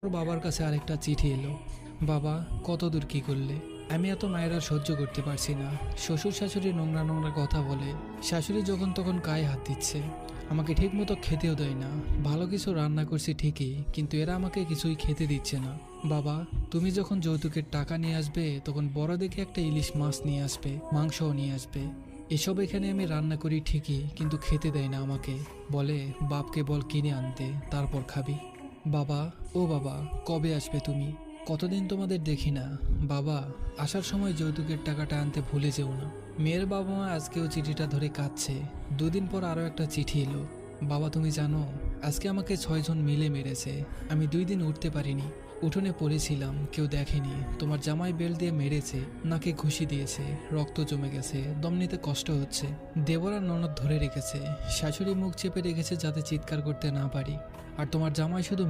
ওর বাবার কাছে আরেকটা চিঠি এলো। বাবা, কত দূর কি করলে? আমি এত মায়ের আর সহ্য করতে পারছি না। শ্বশুর শাশুড়ি নোংরা নোংরা কথা বলে, শাশুড়ি যখন তখন গায়ে হাত দিচ্ছে, আমাকে ঠিক মতো খেতেও দেয় না। ভালো কিছু রান্না করছি ঠিকই, কিন্তু এরা আমাকে কিছুই খেতে দিচ্ছে না। বাবা, তুমি যখন যৌতুকের টাকা নিয়ে আসবে তখন বড় দেখে একটা ইলিশ মাছ নিয়ে আসবে, মাংসও নিয়ে আসবে। এসব এখানে আমি রান্না করি ঠিকই, কিন্তু খেতে দেয় না আমাকে। বলে বাপকে বল কিনে আনতে, তারপর খাবি। বাবা, ও বাবা, কবে আসবে তুমি? কতদিন তোমাদের দেখি না। বাবা, আসার সময় যৌতুকের টাকাটা আনতে ভুলে যেও না। মেয়ের বাবা মা আজকেও চিঠিটা ধরে কাঁদছে। দুদিন পর আরও একটা চিঠি এলো। বাবা, তুমি জানো আজকে আমাকে 6 জন মিলে মেরেছে। আমি 2 দিন উঠতে পারিনি। উঠোনে পড়েছিলাম, কেউ দেখেনি। তোমার জামাই বেল দিয়ে মেরেছে, নাকে ঘুষি দিয়েছে, রক্ত জমে গেছে, দম নিতে কষ্ট হচ্ছে। দেবর আর ননদ ধরে রেখেছে, শাশুড়ি মুখ চেপে রেখেছে যাতে চিৎকার করতে না পারি। আর তোমার জামাই শুধু